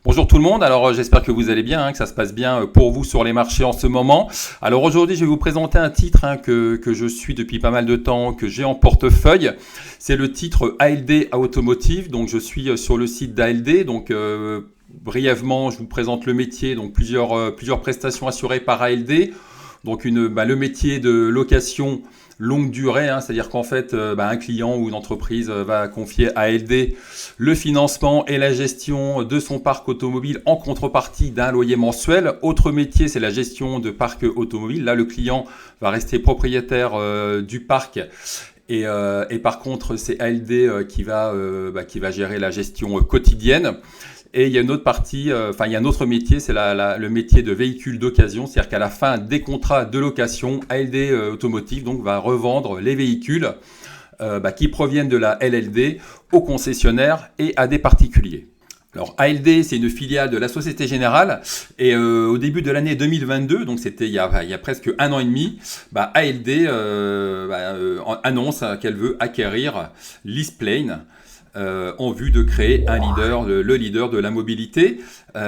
Bonjour tout le monde, alors j'espère que vous allez bien, que ça se passe bien pour vous sur les marchés en ce moment. Alors aujourd'hui je vais vous présenter un titre que je suis depuis pas mal de temps, que j'ai en portefeuille. C'est le titre ALD Automotive, donc je suis sur le site d'ALD. Donc brièvement je vous présente le métier, donc plusieurs prestations assurées par ALD. Donc le métier de location longue durée, c'est-à-dire qu'en fait, un client ou une entreprise va confier à ALD le financement et la gestion de son parc automobile en contrepartie d'un loyer mensuel. Autre métier, c'est la gestion de parc automobile. Là, le client va rester propriétaire du parc. Et par contre, c'est ALD qui va gérer la gestion quotidienne. Et il y a une autre partie, il y a un autre métier, c'est le métier de véhicule d'occasion. C'est-à-dire qu'à la fin des contrats de location, ALD Automotive donc, va revendre les véhicules qui proviennent de la LLD aux concessionnaires et à des particuliers. Alors ALD, c'est une filiale de la Société Générale et au début de l'année 2022, donc c'était il y a presque un an et demi, ALD annonce qu'elle veut acquérir LeasePlane. En vue de créer un leader, le leader de la mobilité.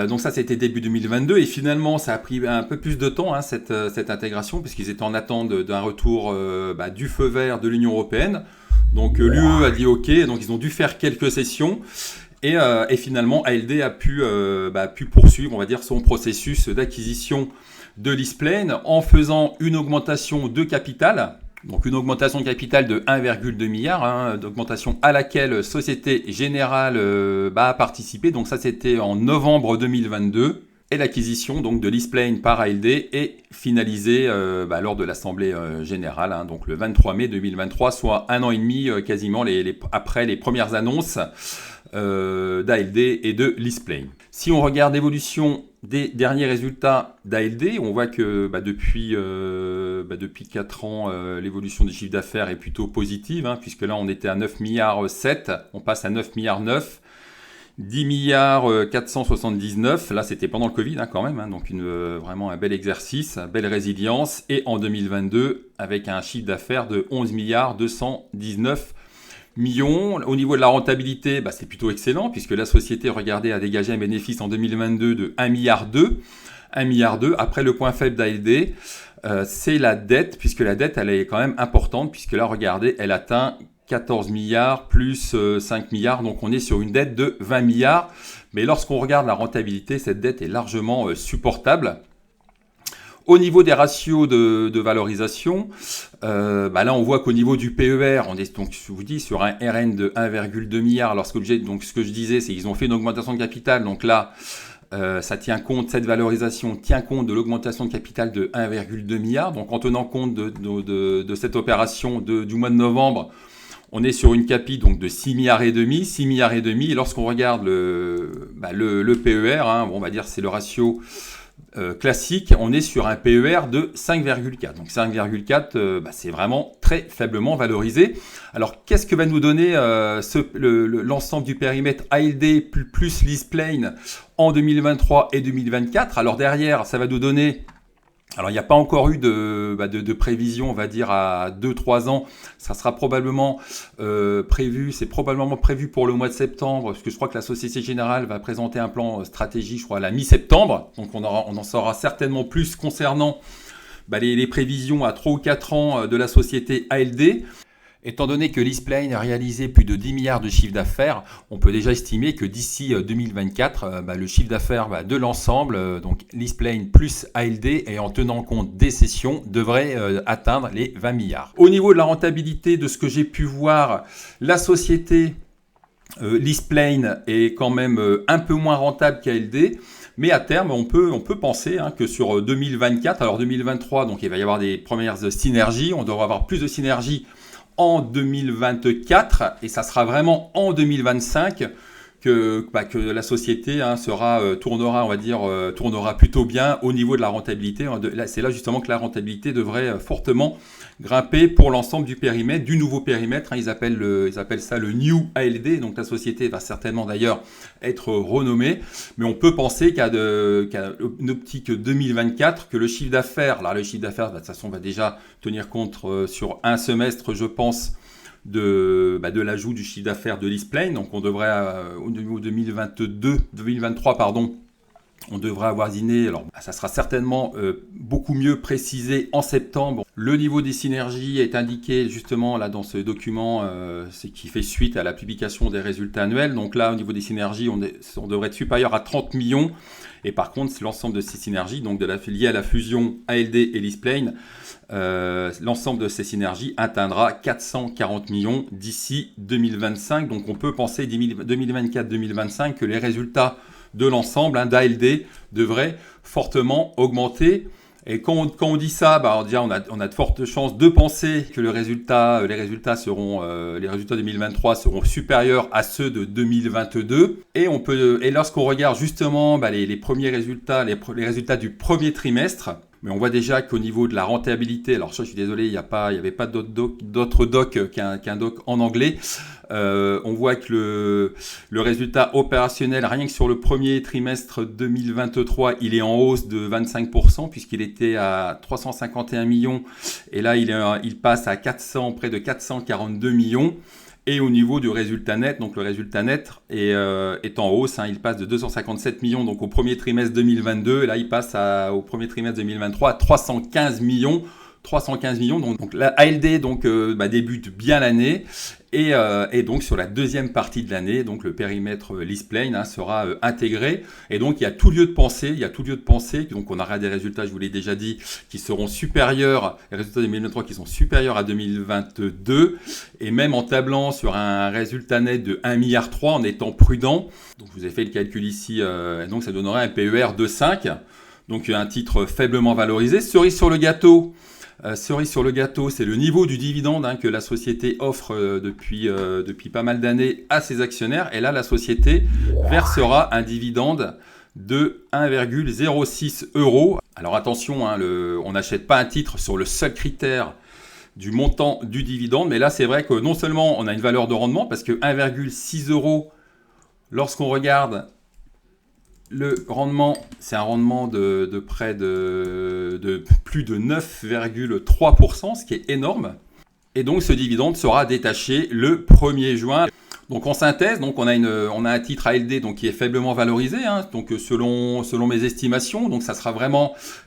Donc ça, c'était début 2022 et finalement, ça a pris un peu plus de temps cette intégration puisqu'ils étaient en attente d'un retour du feu vert de l'Union européenne. Donc l'UE a dit OK, donc ils ont dû faire quelques sessions. Et finalement, ALD a pu poursuivre, on va dire, son processus d'acquisition de LeasePlane en faisant une augmentation de capital. Donc une augmentation de capital de 1,2 milliard, d'augmentation à laquelle Société Générale a participé. Donc ça, c'était en novembre 2022. Et l'acquisition donc de LeasePlane par ALD est finalisée lors de l'Assemblée Générale, donc le 23 mai 2023, soit un an et demi quasiment après les premières annonces d'ALD et de LeasePlane. Si on regarde l'évolution des derniers résultats d'ALD, on voit que depuis 4 ans, l'évolution du chiffre d'affaires est plutôt positive, puisque là on était à 9 milliards 7, on passe à 9 milliards 9, 10 milliards 479, là c'était pendant le Covid quand même, donc vraiment un bel exercice, belle résilience, et en 2022 avec un chiffre d'affaires de 11 milliards 219 millions. Au niveau de la rentabilité, c'est plutôt excellent puisque la société, regardez, a dégagé un bénéfice en 2022 de 1 milliard 2. 1 milliard 2. Après, le point faible d'ALD, c'est la dette, puisque la dette, elle est quand même importante, puisque là, regardez, elle atteint 14 milliards plus 5 milliards, donc on est sur une dette de 20 milliards. Mais lorsqu'on regarde la rentabilité, cette dette est largement supportable. Au niveau des ratios de valorisation, là on voit qu'au niveau du PER, on est donc, je vous dis, sur un RN de 1,2 milliard. Alors ce que je disais, c'est qu'ils ont fait une augmentation de capital. Donc là, cette valorisation tient compte de l'augmentation de capital de 1,2 milliard. Donc en tenant compte de cette opération du mois de novembre, on est sur une capi donc de 6 milliards et demi. 6 milliards et demi. Et lorsqu'on regarde le PER, on va dire c'est le ratio classique, on est sur un PER de 5,4. Donc 5,4, c'est vraiment très faiblement valorisé. Alors qu'est-ce que va nous donner l'ensemble du périmètre ALD plus LeasePlane en 2023 et 2024 ? Alors derrière, ça va nous donner... Alors, il n'y a pas encore eu de prévision, on va dire, à 2-3 ans. Ça sera probablement prévu, c'est probablement prévu pour le mois de septembre, parce que je crois que la Société Générale va présenter un plan stratégique, je crois, à la mi-septembre. Donc, on en saura certainement plus concernant les prévisions à 3 ou 4 ans de la société ALD. Étant donné que LeasePlane a réalisé plus de 10 milliards de chiffre d'affaires, on peut déjà estimer que d'ici 2024, le chiffre d'affaires de l'ensemble, donc LeasePlane plus ALD, et en tenant compte des cessions, devrait atteindre les 20 milliards. Au niveau de la rentabilité, de ce que j'ai pu voir, la société LeasePlane est quand même un peu moins rentable qu'ALD. Mais à terme, on peut penser que sur 2024, alors 2023, donc il va y avoir des premières synergies, on devrait avoir plus de synergies en 2024 et ça sera vraiment en 2025 que la société tournera plutôt bien au niveau de la rentabilité. C'est là justement que la rentabilité devrait fortement grimper pour l'ensemble du périmètre, du nouveau périmètre. Ils appellent ça le New ALD. Donc la société va certainement d'ailleurs être renommée. Mais on peut penser qu'à une optique 2024, que le chiffre d'affaires, de toute façon, va déjà tenir compte sur un semestre, je pense, de l'ajout du chiffre d'affaires de LeasePlane. Donc on devrait, au niveau 2023, pardon, on devrait avoisiner, alors ça sera certainement beaucoup mieux précisé en septembre. Le niveau des synergies est indiqué justement là dans ce document, c'est qui fait suite à la publication des résultats annuels. Donc là, au niveau des synergies, on devrait être supérieur à 30 millions. Et par contre, c'est l'ensemble de ces synergies, donc liées à la fusion ALD et LeasePlane, l'ensemble de ces synergies atteindra 440 millions d'ici 2025. Donc on peut penser 2024-2025 que les résultats de l'ensemble d'ALD devraient fortement augmenter. Et quand on dit ça, on a de fortes chances de penser que les résultats 2023 seront supérieurs à ceux de 2022. Et lorsqu'on regarde justement les premiers résultats, les résultats du premier trimestre, mais on voit déjà qu'au niveau de la rentabilité, alors je suis désolé, il n'y avait pas d'autre doc qu'un doc en anglais. On voit que le résultat opérationnel, rien que sur le premier trimestre 2023, il est en hausse de 25%, puisqu'il était à 351 millions. Et là, il passe à près de 442 millions. Et au niveau du résultat net, donc le résultat net est en hausse, il passe de 257 millions donc au premier trimestre 2022, et là il passe au premier trimestre 2023 à 315 millions. Donc la ALD débute bien l'année et donc sur la deuxième partie de l'année, donc le périmètre LeasePlane sera intégré, et donc il y a tout lieu de penser, donc on aura des résultats, je vous l'ai déjà dit, qui seront supérieurs, les résultats de 2023 qui sont supérieurs à 2022, et même en tablant sur un résultat net de 1,3 milliard en étant prudent. Donc je vous ai fait le calcul ici, et donc ça donnerait un PER de 5, donc un titre faiblement valorisé. Cerise sur le gâteau, c'est le niveau du dividende que la société offre depuis pas mal d'années à ses actionnaires. Et là, la société versera un dividende de 1,06 €. Alors attention, on n'achète pas un titre sur le seul critère du montant du dividende. Mais là, c'est vrai que non seulement on a une valeur de rendement, parce que 1,6 €, lorsqu'on regarde le rendement, c'est un rendement de près de plus de 9,3%, ce qui est énorme. Et donc ce dividende sera détaché le 1er juin. Donc en synthèse, on a un titre ALD qui est faiblement valorisé, donc selon mes estimations. Donc il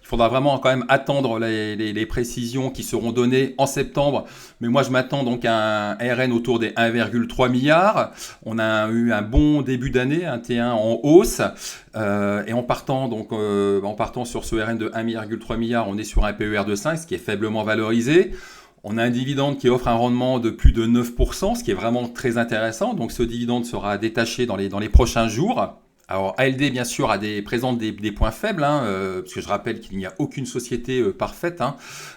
faudra vraiment quand même attendre les précisions qui seront données en septembre. Mais moi je m'attends donc à un RN autour des 1,3 milliards. On a eu un bon début d'année, un T1 en hausse. Et en partant sur ce RN de 1,3 milliard, on est sur un PER de 5, ce qui est faiblement valorisé. On a un dividende qui offre un rendement de plus de 9%, ce qui est vraiment très intéressant. Donc ce dividende sera détaché dans les prochains jours. Alors ALD, bien sûr, présente des points faibles, parce que je rappelle qu'il n'y a aucune société parfaite.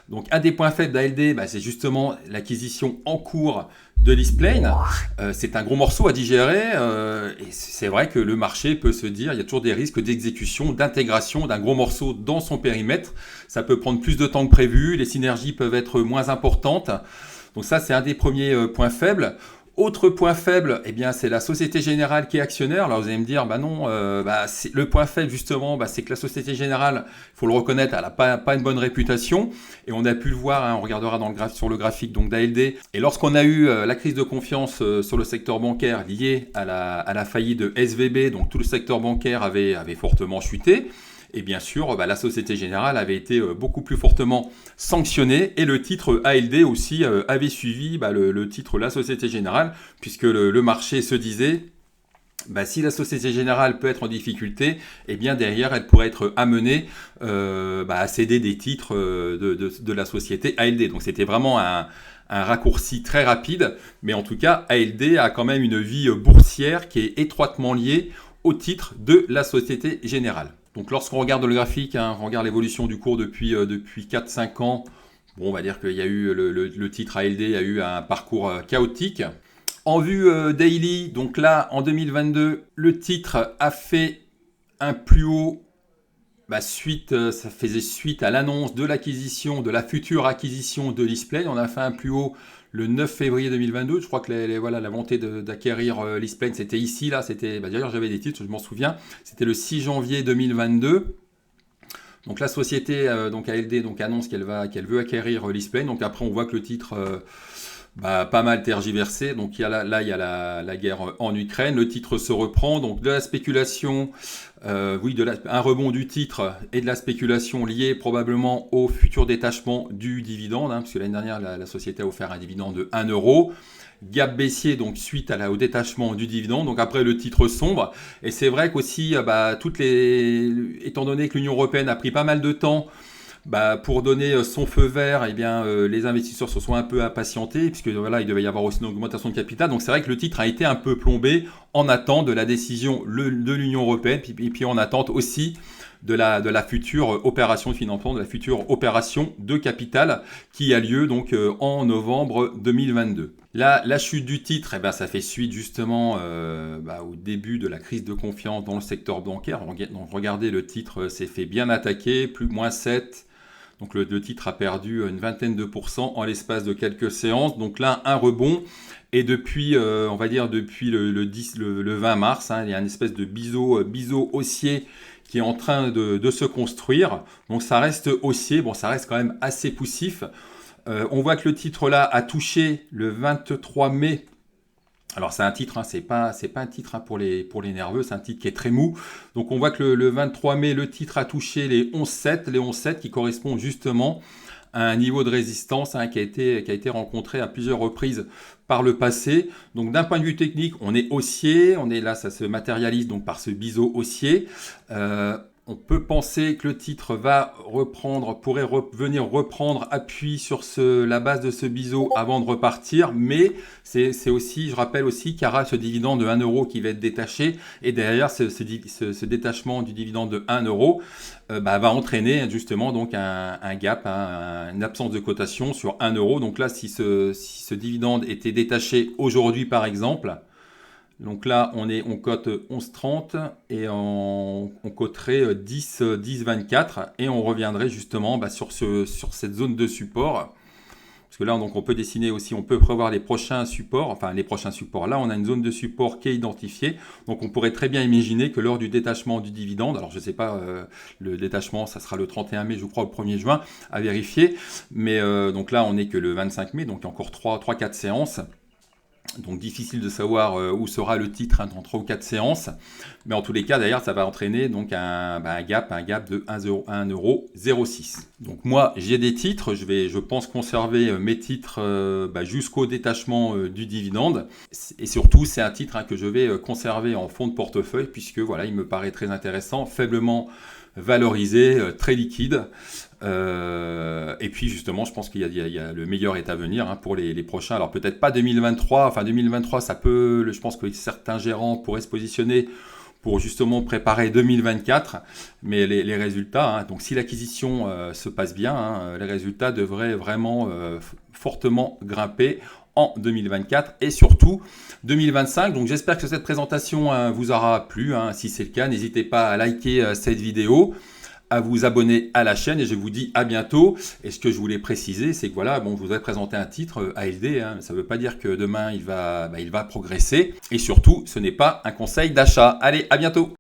Donc un des points faibles d'ALD, c'est justement l'acquisition en cours de LeasePlane. C'est un gros morceau à digérer, et c'est vrai que le marché peut se dire, il y a toujours des risques d'exécution, d'intégration d'un gros morceau dans son périmètre. Ça peut prendre plus de temps que prévu, les synergies peuvent être moins importantes. Donc ça, c'est un des premiers points faibles. Autre point faible, c'est la Société Générale qui est actionnaire. Alors vous allez me dire, non, le point faible justement, c'est que la Société Générale, il faut le reconnaître, elle n'a pas une bonne réputation. Et on a pu le voir, on regardera sur le graphique d'ALD. Et lorsqu'on a eu la crise de confiance sur le secteur bancaire liée à la faillite de SVB, donc tout le secteur bancaire avait fortement chuté. Et bien sûr, la Société Générale avait été beaucoup plus fortement sanctionnée, et le titre ALD aussi avait suivi le titre La Société Générale, puisque le marché se disait, si la Société Générale peut être en difficulté, derrière elle pourrait être amenée à céder des titres de la société ALD. Donc c'était vraiment un raccourci très rapide, mais en tout cas ALD a quand même une vie boursière qui est étroitement liée au titre de la Société Générale. Donc lorsqu'on regarde le graphique, on regarde l'évolution du cours depuis 4-5 ans, on va dire qu'il y a eu le titre ALD a eu un parcours chaotique. En vue daily, donc là en 2022, le titre a fait un plus haut, ça faisait suite à l'annonce de la future acquisition de LeasePlane. On a fait un plus haut le 9 février 2022, je crois que la volonté d'acquérir LeasePlane, c'était ici, là, d'ailleurs j'avais des titres, je m'en souviens, c'était le 6 janvier 2022. Donc la société, ALD, annonce qu'elle veut acquérir LeasePlane. Donc après on voit que le titre pas mal tergiversé. Donc il y a la guerre en Ukraine. Le titre se reprend. Donc de la spéculation, oui, un rebond du titre et de la spéculation liée probablement au futur détachement du dividende, parce que l'année dernière, la société a offert un dividende de 1 euro. Gap baissier donc suite au détachement du dividende. Donc après le titre sombre. Et c'est vrai qu'aussi, étant donné que l'Union européenne a pris pas mal de temps pour donner son feu vert, eh bien, les investisseurs se sont un peu impatientés, puisque voilà, il devait y avoir aussi une augmentation de capital. Donc c'est vrai que le titre a été un peu plombé en attente de la décision de l'Union européenne, et puis en attente aussi de la future opération de financement, de la future opération de capital qui a lieu donc en novembre 2022. La chute du titre, ça fait suite justement au début de la crise de confiance dans le secteur bancaire. Donc regardez, le titre s'est fait bien attaquer, plus moins 7. Donc le titre a perdu une vingtaine de pourcents en l'espace de quelques séances. Donc là, un rebond. Et depuis, on va dire depuis le 20 mars, il y a une espèce de biseau haussier qui est en train de se construire. Donc ça reste haussier, ça reste quand même assez poussif. On voit que le titre là a touché le 23 mai. Alors c'est un titre, c'est pas un titre pour les nerveux, c'est un titre qui est très mou. Donc on voit que le 23 mai, le titre a touché les 11,7 qui correspond justement à un niveau de résistance qui a été rencontré à plusieurs reprises par le passé. Donc d'un point de vue technique, on est haussier, ça se matérialise donc par ce biseau haussier. On peut penser que le titre pourrait venir reprendre appui sur la base de ce biseau avant de repartir, mais c'est aussi, je rappelle aussi qu'il y aura ce dividende de 1 euro qui va être détaché, et derrière ce détachement du dividende de 1 euro va entraîner justement donc un gap, une absence de cotation sur 1 euro. Donc là, si ce dividende était détaché aujourd'hui par exemple, donc là, on cote 11,30 et on coterait 10,24 et on reviendrait justement sur cette zone de support. Parce que là, donc, on peut dessiner aussi, on peut prévoir les prochains supports. Là, on a une zone de support qui est identifiée. Donc, on pourrait très bien imaginer que lors du détachement du dividende, alors je ne sais pas, le détachement, ça sera le 31 mai, je crois, au 1er juin, à vérifier. Mais donc là, on n'est que le 25 mai, donc encore 3-4 séances. Donc difficile de savoir où sera le titre dans 3 ou 4 séances. Mais en tous les cas, d'ailleurs, ça va entraîner donc un gap de 1,06 euro. Donc moi, j'ai des titres. Je pense conserver mes titres jusqu'au détachement du dividende. Et surtout, c'est un titre que je vais conserver en fond de portefeuille, puisque voilà, il me paraît très intéressant, faiblement valorisé, très liquide. Et puis justement, je pense qu'il y a le meilleur est à venir pour les prochains. Alors peut-être pas 2023. Enfin 2023, je pense que certains gérants pourraient se positionner pour justement préparer 2024. Mais les résultats, donc si l'acquisition se passe bien, les résultats devraient vraiment fortement grimper en 2024 et surtout 2025. Donc j'espère que cette présentation vous aura plu. Si c'est le cas, n'hésitez pas à liker cette vidéo, à vous abonner à la chaîne, et je vous dis à bientôt. Et ce que je voulais préciser, c'est que voilà, je vous ai présenté un titre ALD, ça ne veut pas dire que demain il va progresser, et surtout ce n'est pas un conseil d'achat. Allez, à bientôt.